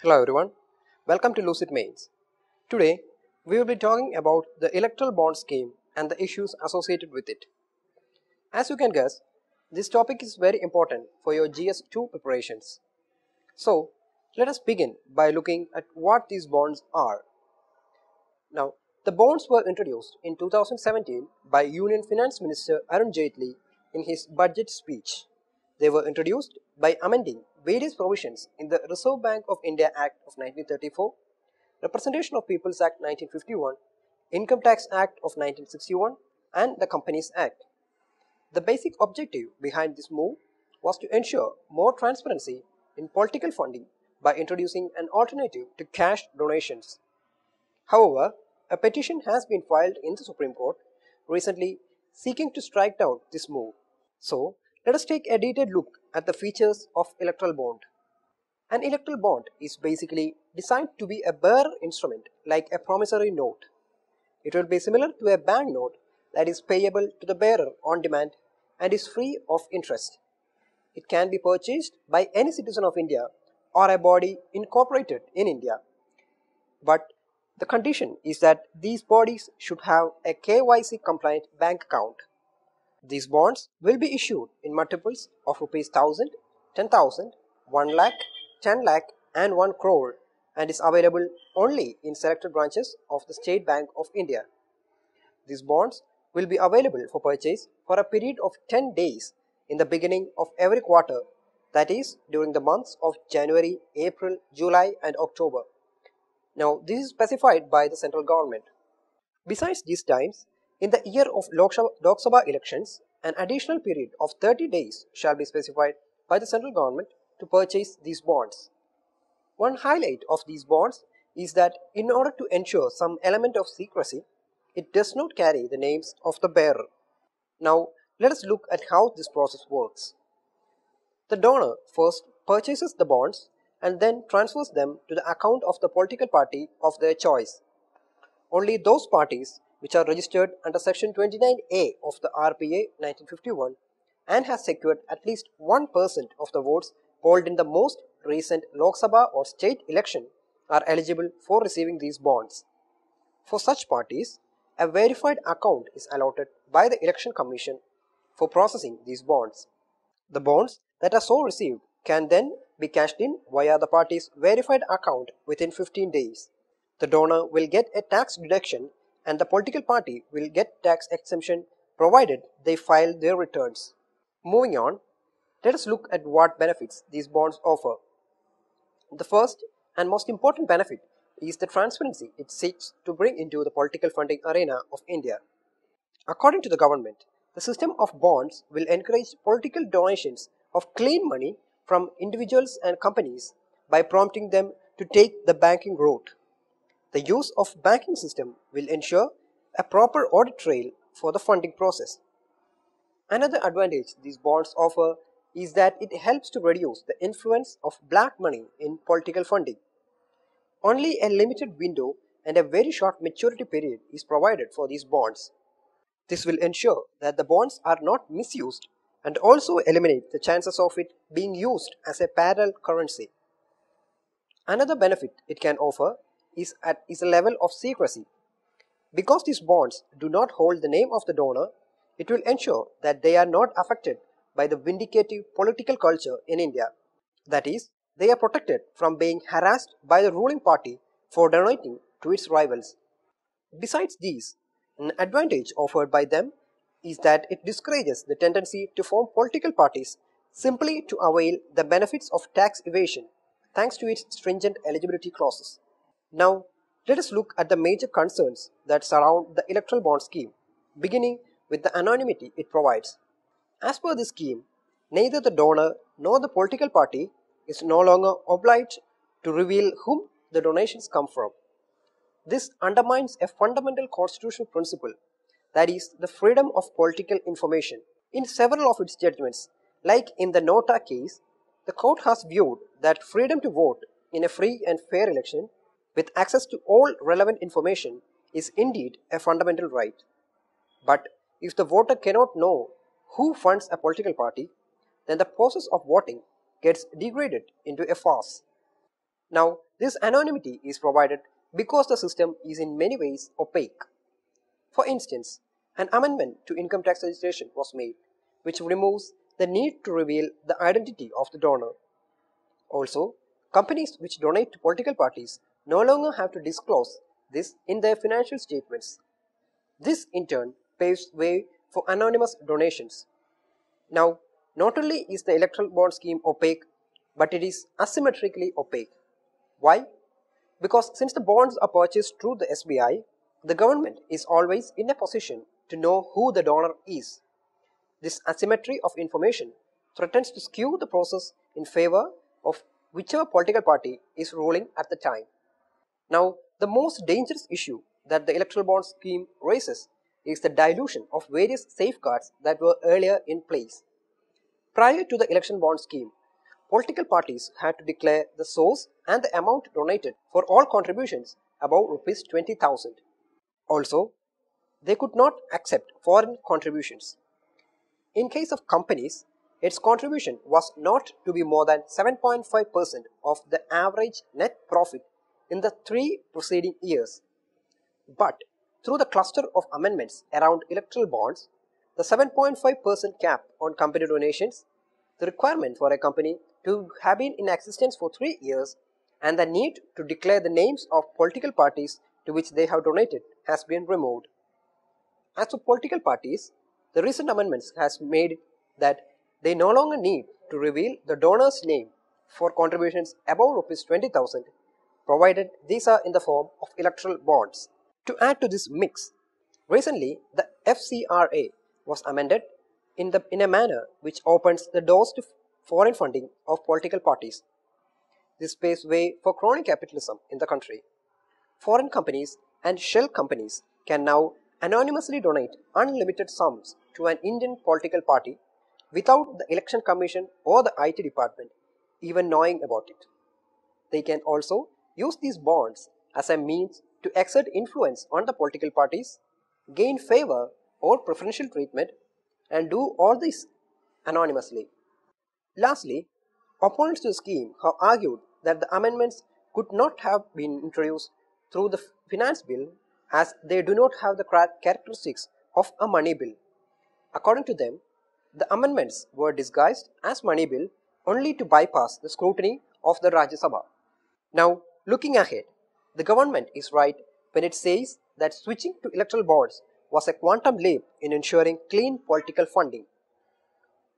Hello everyone, welcome to Lucid Mains. Today we will be talking about the electoral bond scheme and the issues associated with it. As you can guess, this topic is very important for your GS2 preparations. So let us begin by looking at what these bonds are. Now, the bonds were introduced in 2017 by Union Finance Minister Arun Jaitley in his budget speech. They were introduced by amending various provisions in the Reserve Bank of India Act of 1934, Representation of Peoples Act 1951, Income Tax Act of 1961, and the Companies Act. The basic objective behind this move was to ensure more transparency in political funding by introducing an alternative to cash donations. However, a petition has been filed in the Supreme Court recently seeking to strike down this move. So, let us take a detailed look at the features of electoral bond. An electoral bond is basically designed to be a bearer instrument like a promissory note. It will be similar to a bank note that is payable to the bearer on demand and is free of interest. It can be purchased by any citizen of India or a body incorporated in India. But the condition is that these bodies should have a KYC compliant bank account. These bonds will be issued in multiples of Rs 1000, 10,000, 1 lakh, 10 lakh and 1 crore and is available only in selected branches of the State Bank of India. These bonds will be available for purchase for a period of 10 days in the beginning of every quarter, that is during the months of January, April, July and October. Now, this is specified by the central government. Besides these times, in the year of Lok Sabha elections, an additional period of 30 days shall be specified by the central government to purchase these bonds. One highlight of these bonds is that in order to ensure some element of secrecy, it does not carry the names of the bearer. Now, let us look at how this process works. The donor first purchases the bonds and then transfers them to the account of the political party of their choice. Only those parties which are registered under Section 29A of the RPA 1951 and has secured at least 1% of the votes polled in the most recent Lok Sabha or state election are eligible for receiving these bonds. For such parties, a verified account is allotted by the Election Commission for processing these bonds. The bonds that are so received can then be cashed in via the party's verified account within 15 days. The donor will get a tax deduction and the political party will get tax exemption provided they file their returns. Moving on, let us look at what benefits these bonds offer. The first and most important benefit is the transparency it seeks to bring into the political funding arena of India. According to the government, the system of bonds will encourage political donations of clean money from individuals and companies by prompting them to take the banking route. The use of banking system will ensure a proper audit trail for the funding process. Another advantage these bonds offer is that it helps to reduce the influence of black money in political funding. Only a limited window and a very short maturity period is provided for these bonds. This will ensure that the bonds are not misused and also eliminate the chances of it being used as a parallel currency. Another benefit it can offer is a level of secrecy. Because these bonds do not hold the name of the donor, it will ensure that they are not affected by the vindicative political culture in India. That is, they are protected from being harassed by the ruling party for donating to its rivals. Besides these, an advantage offered by them is that it discourages the tendency to form political parties simply to avail the benefits of tax evasion thanks to its stringent eligibility clauses. Now, let us look at the major concerns that surround the electoral bond scheme, beginning with the anonymity it provides. As per the scheme, neither the donor nor the political party is no longer obliged to reveal whom the donations come from. This undermines a fundamental constitutional principle, that is, the freedom of political information. In several of its judgments, like in the Nota case, the court has viewed that freedom to vote in a free and fair election with access to all relevant information is indeed a fundamental right. But if the voter cannot know who funds a political party, then the process of voting gets degraded into a farce. Now, This anonymity is provided because the system is in many ways opaque. For instance, an amendment to income tax legislation was made, which removes the need to reveal the identity of the donor. Also, companies which donate to political parties no longer have to disclose this in their financial statements. This in turn paves way for anonymous donations. Now, not only is the electoral bond scheme opaque, but it is asymmetrically opaque. Why? Because since the bonds are purchased through the SBI, the government is always in a position to know who the donor is. This asymmetry of information threatens to skew the process in favor of whichever political party is ruling at the time. Now, the most dangerous issue that the electoral bond scheme raises is the dilution of various safeguards that were earlier in place. Prior to the election bond scheme, political parties had to declare the source and the amount donated for all contributions above Rs 20,000. Also, they could not accept foreign contributions. In case of companies, its contribution was not to be more than 7.5% of the average net profit in the 3 preceding years. But through the cluster of amendments around electoral bonds, the 7.5% cap on company donations, the requirement for a company to have been in existence for 3 years, and the need to declare the names of political parties to which they have donated has been removed. As for political parties, the recent amendments has made it that they no longer need to reveal the donor's name for contributions above Rs 20,000, provided these are in the form of electoral bonds. To add to this mix, recently the FCRA was amended in a manner which opens the doors to foreign funding of political parties. This paves way for crony capitalism in the country. Foreign companies and shell companies can now anonymously donate unlimited sums to an Indian political party without the Election Commission or the IT department even knowing about it. They can also use these bonds as a means to exert influence on the political parties, gain favor or preferential treatment, and do all this anonymously. Lastly, opponents to the scheme have argued that the amendments could not have been introduced through the finance bill as they do not have the characteristics of a money bill. According to them, the amendments were disguised as money bill only to bypass the scrutiny of the Rajya Sabha. Now, looking ahead, the government is right when it says that switching to electoral bonds was a quantum leap in ensuring clean political funding.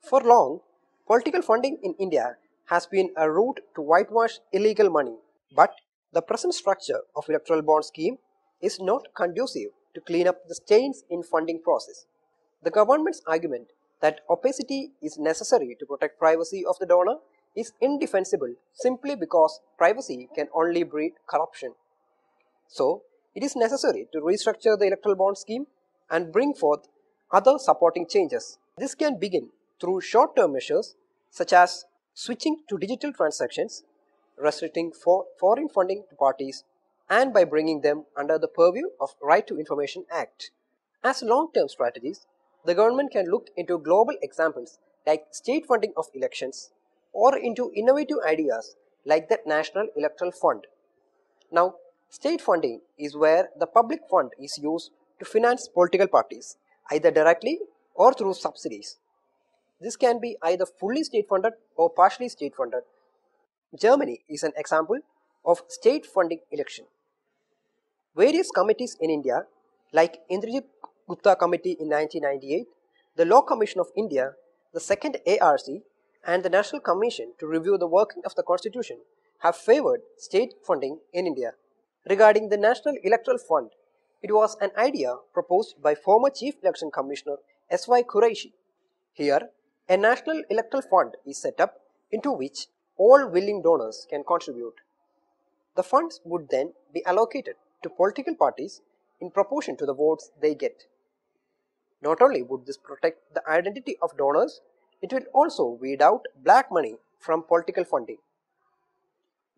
For long, political funding in India has been a route to whitewash illegal money, but the present structure of electoral bond scheme is not conducive to clean up the stains in funding process. The government's argument that opacity is necessary to protect privacy of the donor is indefensible simply because privacy can only breed corruption. So, it is necessary to restructure the electoral bond scheme and bring forth other supporting changes. This can begin through short-term measures such as switching to digital transactions, restricting foreign funding to parties, and by bringing them under the purview of Right to Information Act. As long-term strategies, the government can look into global examples like state funding of elections or into innovative ideas like the National Electoral Fund. Now, state funding is where the public fund is used to finance political parties, either directly or through subsidies. This can be either fully state funded or partially state funded. Germany is an example of state funding election. Various committees in India, like Indrajit Gupta Committee in 1998, the Law Commission of India, the second ARC, and the National Commission to review the working of the Constitution, have favored state funding in India. Regarding the National Electoral Fund, it was an idea proposed by former Chief Election Commissioner S.Y. Qureshi. Here, a National Electoral Fund is set up into which all willing donors can contribute. The funds would then be allocated to political parties in proportion to the votes they get. Not only would this protect the identity of donors, it will also weed out black money from political funding.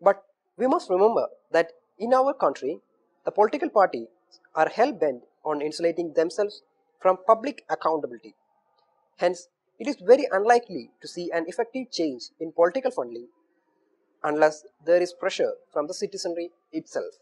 But we must remember that in our country, the political parties are hell-bent on insulating themselves from public accountability. Hence, it is very unlikely to see an effective change in political funding unless there is pressure from the citizenry itself.